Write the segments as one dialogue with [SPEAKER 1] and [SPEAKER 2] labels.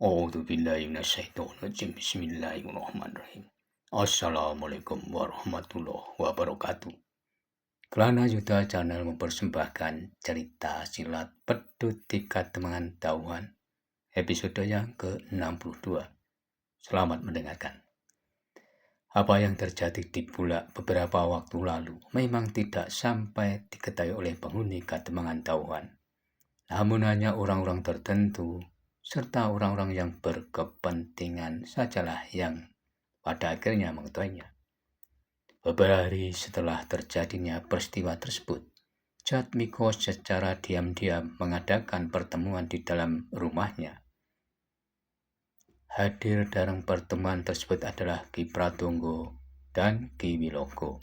[SPEAKER 1] A'udzubillahiminasyaitonirrajim. Bismillahirrahmanirrahim. Assalamualaikum warahmatullahi wabarakatuh. Kelana Yuda Channel mempersembahkan cerita silat Pedut Tingkat Temangan Tauhan episode yang ke-62. Selamat mendengarkan. Apa yang terjadi di Bulak beberapa waktu lalu memang tidak sampai diketahui oleh penghuni Kademangan Tauhan. Namun hanya orang-orang tertentu serta orang-orang yang berkepentingan sajalah yang pada akhirnya mengetahuinya. Beberapa hari setelah terjadinya peristiwa tersebut, Jatmiko secara diam-diam mengadakan pertemuan di dalam rumahnya. Hadir dalam pertemuan tersebut adalah Ki Pratonggo dan Ki Wilogo.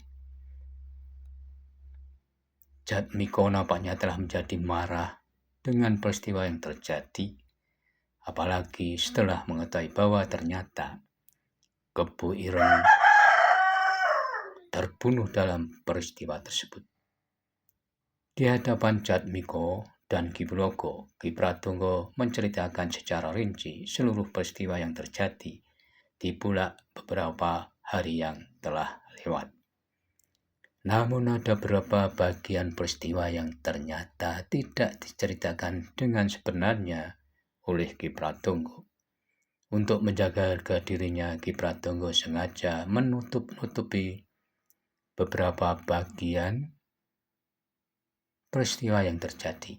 [SPEAKER 1] Jatmiko nampaknya telah menjadi marah dengan peristiwa yang terjadi, apalagi setelah mengetahui bahwa ternyata Kebo Ireng terbunuh dalam peristiwa tersebut. Di hadapan Jatmiko dan Ki Wilogo, Ki Pratonggo menceritakan secara rinci seluruh peristiwa yang terjadi di Bulak beberapa hari yang telah lewat. Namun ada beberapa bagian peristiwa yang ternyata tidak diceritakan dengan sebenarnya oleh Ki Pratonggo. Untuk menjaga harga dirinya, Ki Pratonggo sengaja menutup-nutupi beberapa bagian peristiwa yang terjadi.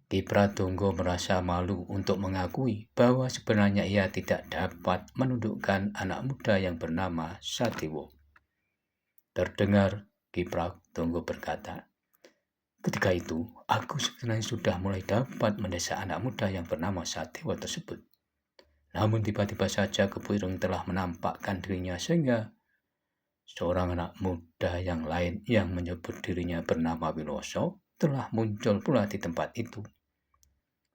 [SPEAKER 1] Ki Pratonggo merasa malu untuk mengakui bahwa sebenarnya ia tidak dapat menundukkan anak muda yang bernama Sadewo. Terdengar Ki Pratonggo berkata, "Ketika itu, aku sebenarnya sudah mulai dapat mendesak anak muda yang bernama Sadewo tersebut. Namun tiba-tiba saja Kebo Ireng telah menampakkan dirinya sehingga seorang anak muda yang lain yang menyebut dirinya bernama Wiloso telah muncul pula di tempat itu,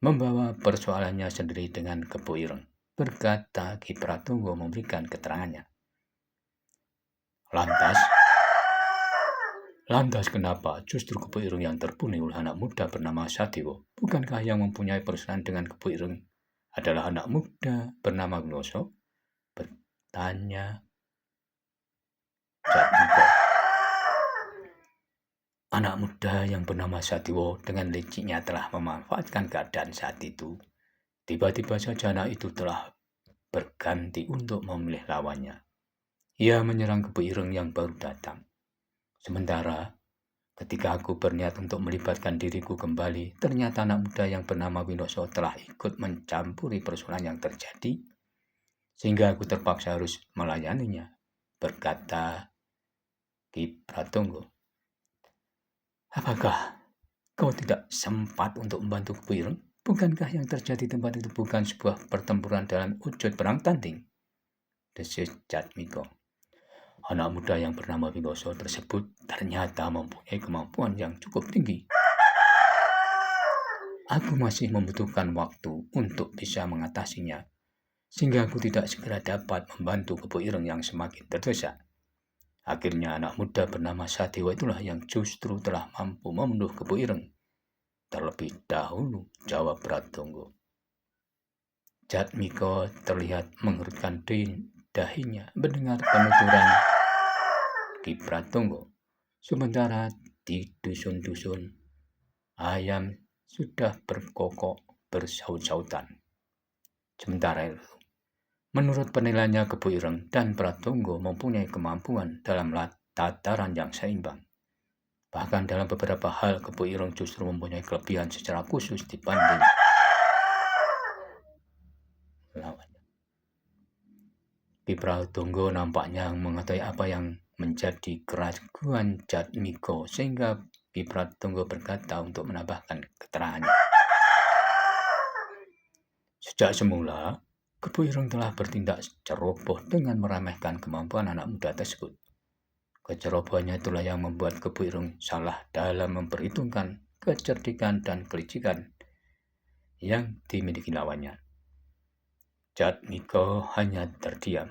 [SPEAKER 1] membawa persoalannya sendiri dengan Kebo Ireng," berkata Ki Pratonggo memberikan keterangannya. Lantas kenapa justru Kebo Ireng yang terbunuh oleh anak muda bernama Sadewo? Bukankah yang mempunyai persoalan dengan Kebo Ireng adalah anak muda bernama Wiloso? Bertanya Jatmiko. Anak muda yang bernama Sadewo dengan liciknya telah memanfaatkan keadaan saat itu. Tiba-tiba saja anak itu telah berganti untuk memilih lawannya. Ia menyerang Kebo Ireng yang baru datang. Sementara ketika aku berniat untuk melibatkan diriku kembali, ternyata anak muda yang bernama Wiloso telah ikut mencampuri persoalan yang terjadi, sehingga aku terpaksa harus melayaninya, berkata Ki Pratonggo. Apakah kau tidak sempat untuk membantu Kebo Ireng? Bukankah yang terjadi di tempat itu bukan sebuah pertempuran dalam wujud perang tanding? Desis Jatmiko. Anak muda yang bernama Wiloso tersebut ternyata mempunyai kemampuan yang cukup tinggi. Aku masih membutuhkan waktu untuk bisa mengatasinya, sehingga aku tidak segera dapat membantu Kebo Ireng yang semakin terdesak. Akhirnya anak muda bernama Sadewo itulah yang justru telah mampu membunuh Kebo Ireng terlebih dahulu, jawab Pratonggo. Jatmiko terlihat mengerutkan dahinya mendengar penuturan Ki Pratonggo. Sementara di dusun-dusun, ayam sudah berkokok bersaut-sautan. Sementara itu, menurut penilaiannya Kebo Ireng dan Pratonggo mempunyai kemampuan dalam tataran yang seimbang. Bahkan dalam beberapa hal Kebo Ireng justru mempunyai kelebihan secara khusus dibanding lawannya. Ki Pratonggo nampaknya mengetahui apa yang menjadi keraguan Jatmiko, sehingga Ki Pratonggo berkata untuk menambahkan keterangannya. Sejak semula, Kebo Ireng telah bertindak ceroboh dengan meremehkan kemampuan anak muda tersebut. Kecerobohannya itulah yang membuat Kebo Ireng salah dalam memperhitungkan kecerdikan dan kelicikan yang dimiliki lawannya. Jatmiko hanya terdiam.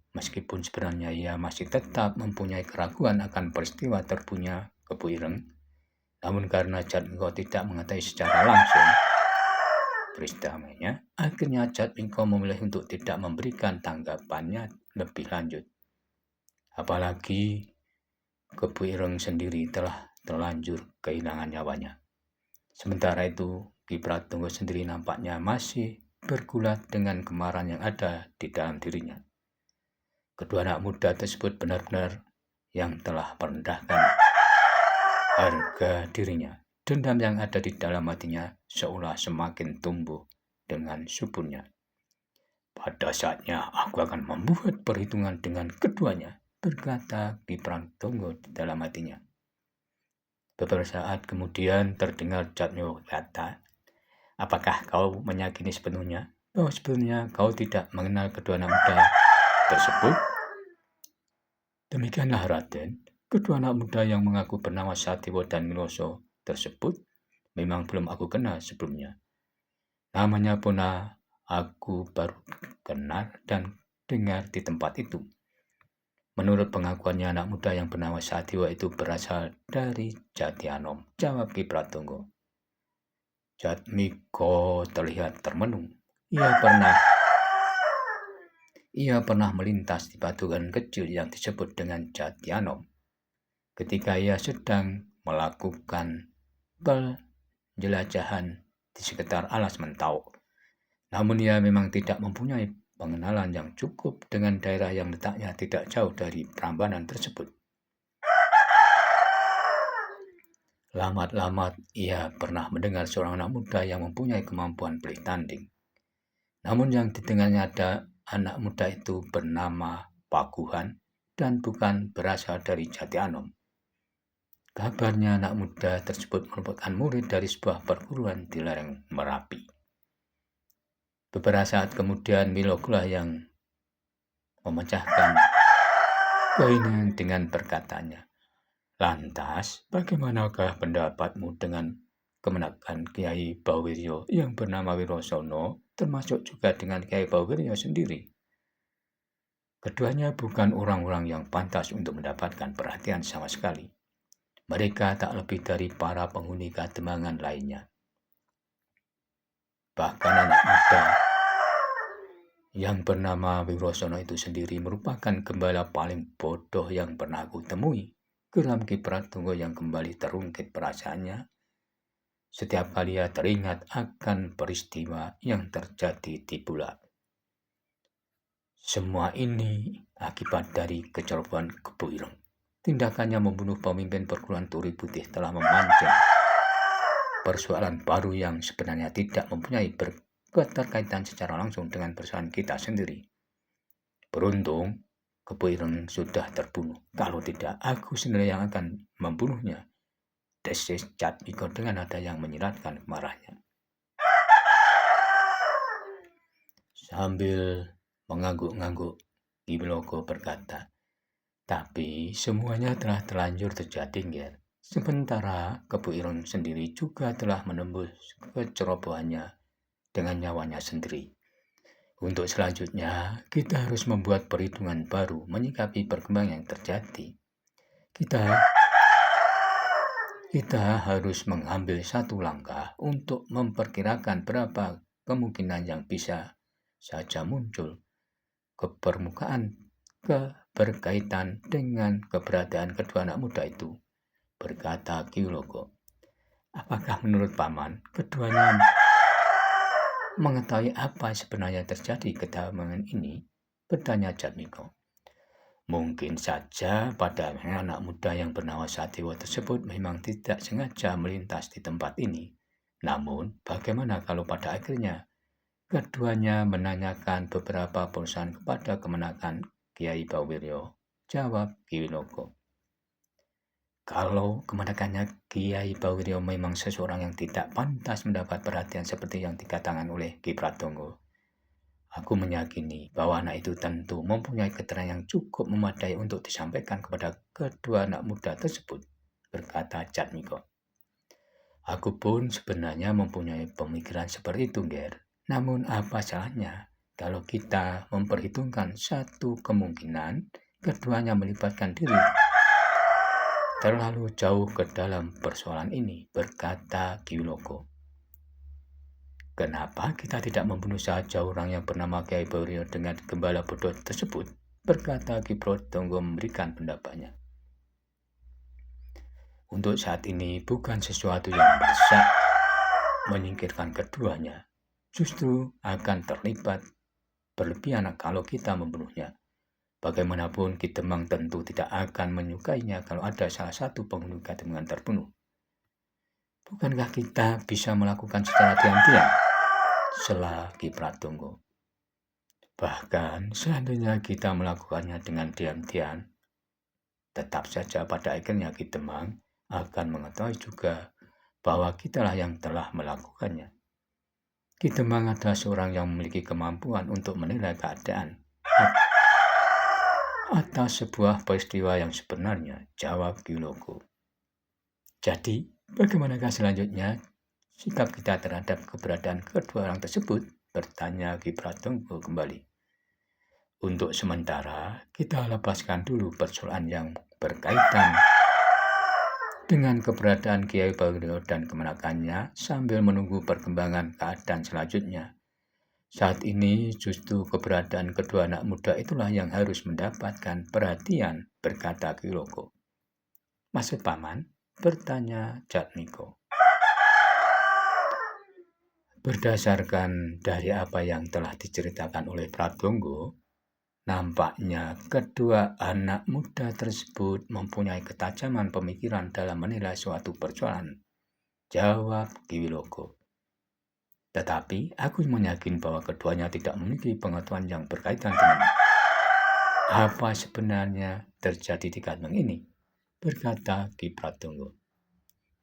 [SPEAKER 1] Meskipun sebenarnya ia masih tetap mempunyai keraguan akan peristiwa terbunuhnya Kebo Ireng, namun karena Jatmiko tidak mengetahui secara langsung peristiwanya, akhirnya Jatmiko memilih untuk tidak memberikan tanggapannya lebih lanjut. Apalagi Kebu Ireng sendiri telah terlanjur kehilangan nyawanya. Sementara itu, Ki Pratunggo sendiri nampaknya masih bergulat dengan kemarahan yang ada di dalam dirinya. Kedua anak muda tersebut benar-benar yang telah merendahkan harga dirinya. Dendam yang ada di dalam hatinya seolah semakin tumbuh dengan suburnya. Pada saatnya aku akan membuat perhitungan dengan keduanya, berkata Ki Pratunggo di dalam hatinya. Beberapa saat kemudian terdengar Jatmiko berkata, apakah kau meyakini sepenuhnya bahwa sebenarnya kau tidak mengenal kedua anak muda tersebut? Demikianlah Raden, kedua anak muda yang mengaku bernama Sadewa dan Miloso tersebut memang belum aku kenal sebelumnya. Namanya pun aku baru kenal dan dengar di tempat itu. Menurut pengakuannya, anak muda yang bernama Sadewa itu berasal dari Jatianom, jawab Ki Pratunggo. Jatmiko terlihat termenung. Ia pernah melintas di batuan kecil yang disebut dengan Jatianom ketika ia sedang melakukan penjelajahan di sekitar alas Mentau. Namun ia memang tidak mempunyai pengenalan yang cukup dengan daerah yang letaknya tidak jauh dari Prambanan tersebut. Lamat-lamat ia pernah mendengar seorang anak muda yang mempunyai kemampuan pelih tanding. Namun yang didengarnya ada anak muda itu bernama Pakuhan dan bukan berasal dari Jatianom. Kabarnya anak muda tersebut merupakan murid dari sebuah perguruan di lereng Merapi. Beberapa saat kemudian Milokulah yang memecahkan keheningan dengan berkatanya, lantas bagaimanakah pendapatmu dengan kemenakan Kiai Bauwiryo yang bernama Wirosono, termasuk juga dengan Kiai Bauwiryo sendiri? Keduanya bukan orang-orang yang pantas untuk mendapatkan perhatian sama sekali. Mereka tak lebih dari para penghuni Kademangan lainnya. Bahkan anak muda yang bernama Wirosono itu sendiri merupakan gembala paling bodoh yang pernah aku temui. Geram Ki Pratunggo yang kembali terungkit perasaannya setiap kali ia teringat akan peristiwa yang terjadi di Bulak. Semua ini akibat dari kecerobohan Kebu Ireng. Tindakannya membunuh pemimpin perguruan Turi Putih telah memancing persoalan baru yang sebenarnya tidak mempunyai keterkaitan secara langsung dengan persoalan kita sendiri. Beruntung, Kebu Ireng sudah terbunuh. Kalau tidak, aku sendiri yang akan membunuhnya, desis Jatmiko dengan nada yang menyiratkan kemarahannya. Sambil mengangguk-ngangguk, Ki Wilogo berkata, tapi semuanya telah terlanjur terjadi, Nger. Sementara Kebu Ireng sendiri juga telah menembus kecerobohannya dengan nyawanya sendiri. Untuk selanjutnya, kita harus membuat perhitungan baru menyikapi perkembangan yang terjadi. Kita harus mengambil satu langkah untuk memperkirakan berapa kemungkinan yang bisa saja muncul ke permukaan berkaitan dengan keberadaan kedua anak muda itu, berkata Ki Wilogo. Apakah menurut Paman, keduanya mengetahui apa sebenarnya terjadi kedatangan ini? Bertanya Jatmiko. Mungkin saja pada anak muda yang bernama Sadewa tersebut memang tidak sengaja melintas di tempat ini. Namun, bagaimana kalau pada akhirnya keduanya menanyakan beberapa perusahaan kepada kemenakan Kiai Bauwiryo? Jawab Ki Wilogo. Kalau kemenakannya Kiai Bauwiryo memang seseorang yang tidak pantas mendapat perhatian seperti yang dikatakan oleh Ki Pratunggo, aku meyakini bahwa anak itu tentu mempunyai keterangan yang cukup memadai untuk disampaikan kepada kedua anak muda tersebut, berkata Jatmiko. Aku pun sebenarnya mempunyai pemikiran seperti itu, Nger. Namun apa salahnya kalau kita memperhitungkan satu kemungkinan keduanya melibatkan diri terlalu jauh ke dalam persoalan ini, berkata Ki Wilogo. Kenapa kita tidak membunuh saja orang yang bernama Kiai Baurio dengan gembala bodoh tersebut? Berkata Ki Pratonggo memberikan pendapatnya. Untuk saat ini bukan sesuatu yang mendesak menyingkirkan keduanya. Justru akan terlibat berlebihan kalau kita membunuhnya. Bagaimanapun Ki Demang tentu tidak akan menyukainya kalau ada salah satu penghuni Kademangan terbunuh. Bukankah kita bisa melakukan secara diam-diam? Sela Ki Pratonggo. Bahkan seandainya kita melakukannya dengan diam-diam, tetap saja pada akhirnya Ki Demang akan mengetahui juga bahwa kitalah yang telah melakukannya. Ki Demang adalah seorang yang memiliki kemampuan untuk menilai keadaan atas sebuah peristiwa yang sebenarnya, jawab Ki Logo. Jadi, bagaimanakah selanjutnya sikap kita terhadap keberadaan kedua orang tersebut? Bertanya Ki Pratonggo kembali. Untuk sementara, kita lepaskan dulu persoalan yang berkaitan dengan keberadaan Kiai Baurio dan kemenakannya sambil menunggu perkembangan keadaan selanjutnya. Saat ini justru keberadaan kedua anak muda itulah yang harus mendapatkan perhatian, berkata Ki Logo. Maksud Paman? Bertanya Jatmiko. Berdasarkan dari apa yang telah diceritakan oleh Pratonggo, nampaknya kedua anak muda tersebut mempunyai ketajaman pemikiran dalam menilai suatu persoalan, jawab Ki Logo. Tetapi aku meyakin bahwa keduanya tidak memiliki pengetahuan yang berkaitan dengan apa sebenarnya terjadi di Kadmang ini, berkata Ki Pratonggo.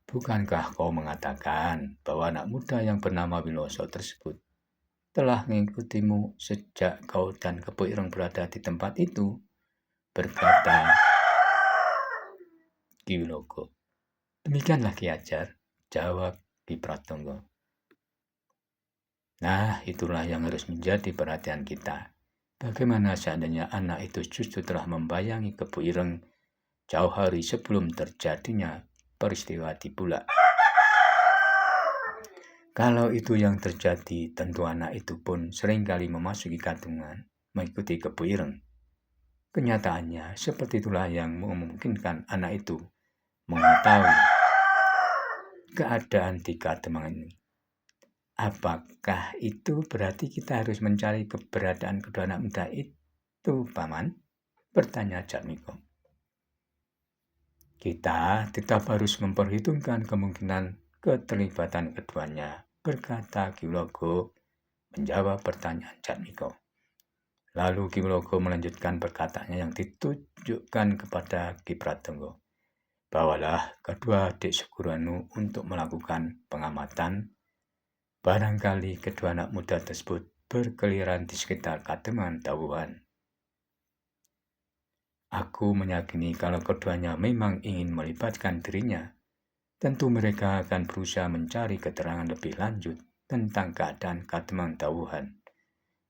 [SPEAKER 1] Bukankah kau mengatakan bahwa anak muda yang bernama Wiloso tersebut telah mengikutimu sejak kau dan Kebo Ireng berada di tempat itu? Berkata Ki Logo. Demikianlah Ki Ajar, jawab Ki Pratonggo. Nah, itulah yang harus menjadi perhatian kita. Bagaimana seandainya anak itu justru telah membayangi Kebo Ireng jauh hari sebelum terjadinya peristiwa di Bulak? Kalau itu yang terjadi, tentu anak itu pun seringkali memasuki Kadungan mengikuti Kebo Ireng. Kenyataannya, seperti itulah yang memungkinkan anak itu mengetahui keadaan di Kademangan ini. Apakah itu berarti kita harus mencari keberadaan kedua anak muda itu, Paman? Bertanya Jatmiko. Kita tetap harus memperhitungkan kemungkinan keterlibatan keduanya, berkata Ki Logo menjawab pertanyaan Jatmiko. Lalu Ki Logo melanjutkan perkataannya yang ditujukan kepada Ki Pratonggo. Bawalah kedua adik Suguranu untuk melakukan pengamatan. Barangkali kedua anak muda tersebut berkeliaran di sekitar Kademangan Tawuhan. Aku meyakini kalau keduanya memang ingin melibatkan dirinya, tentu mereka akan berusaha mencari keterangan lebih lanjut tentang keadaan Kademangan Tawuhan.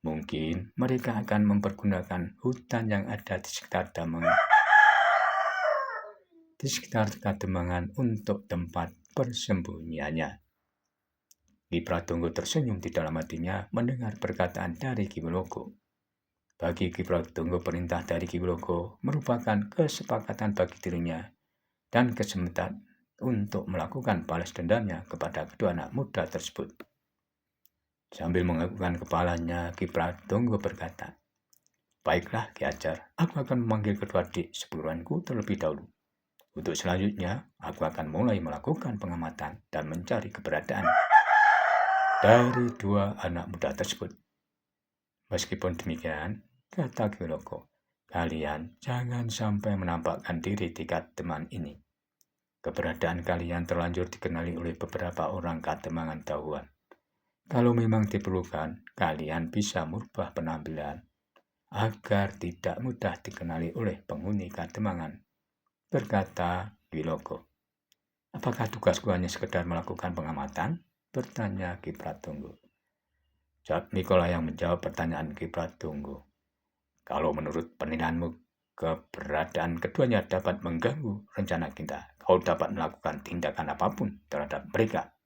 [SPEAKER 1] Mungkin mereka akan mempergunakan hutan yang ada di sekitar Kademangan untuk tempat persembunyiannya. Ki Pratonggo tersenyum di dalam hatinya mendengar perkataan dari Ki Logo. Bagi Ki Pratonggo, perintah dari Ki Logo merupakan kesepakatan bagi dirinya dan kesempatan untuk melakukan balas dendamnya kepada kedua anak muda tersebut. Sambil menganggukkan kepalanya, Ki Pratonggo berkata, "Baiklah Ki Ajar, aku akan memanggil kedua adik sepuruanku terlebih dahulu. Untuk selanjutnya, aku akan mulai melakukan pengamatan dan mencari keberadaan dari dua anak muda tersebut." Meskipun demikian, kata Ki Logo, kalian jangan sampai menampakkan diri di Kademangan ini. Keberadaan kalian terlanjur dikenali oleh beberapa orang Kademangan Tawuhan. Kalau memang diperlukan, kalian bisa merubah penampilan agar tidak mudah dikenali oleh penghuni Kademangan, berkata Ki Logo. Apakah tugasku hanya sekedar melakukan pengamatan? Bertanya Ki Pratonggo. Jatmiko yang menjawab pertanyaan Ki Pratonggo. Kalau menurut penilaianmu, keberadaan keduanya dapat mengganggu rencana kita. Kau dapat melakukan tindakan apapun terhadap mereka.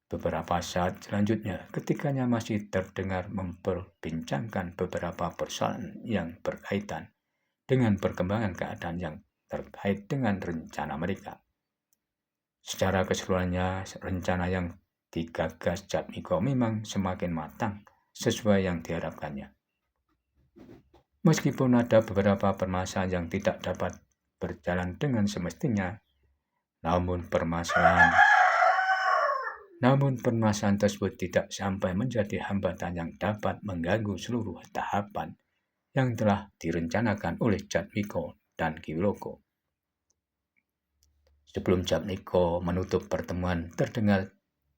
[SPEAKER 1] Beberapa saat selanjutnya, ketiganya masih terdengar memperbincangkan beberapa persoalan yang berkaitan dengan perkembangan keadaan yang terkait dengan rencana mereka. Secara keseluruhannya, rencana yang digagas Jatmiko memang semakin matang sesuai yang diharapkannya. Meskipun ada beberapa permasalahan yang tidak dapat berjalan dengan semestinya, namun permasalahan tersebut tidak sampai menjadi hambatan yang dapat mengganggu seluruh tahapan yang telah direncanakan oleh Jatmiko dan Kiwiloko. Sebelum Jatmiko menutup pertemuan, terdengar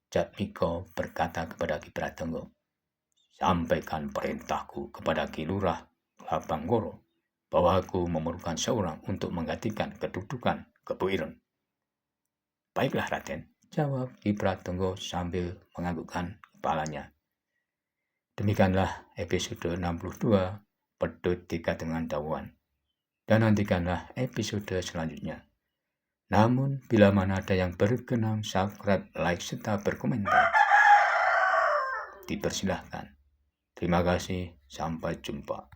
[SPEAKER 1] Jatmiko berkata kepada Ki Pratonggo, "Sampaikan perintahku kepada Ki Lurah Labanggoro bahwa aku memerlukan seorang untuk menggantikan kedudukan Kepu Ireng." "Baiklah, Raden," jawab Ki Pratonggo sambil menganggukkan kepalanya. Demikianlah episode 62 Pedut Tiga Dengan Dawan. Dan nantikanlah episode selanjutnya. Namun, bila mana ada yang berkenan, subscribe, like, serta berkomentar, dipersilahkan. Terima kasih, sampai jumpa.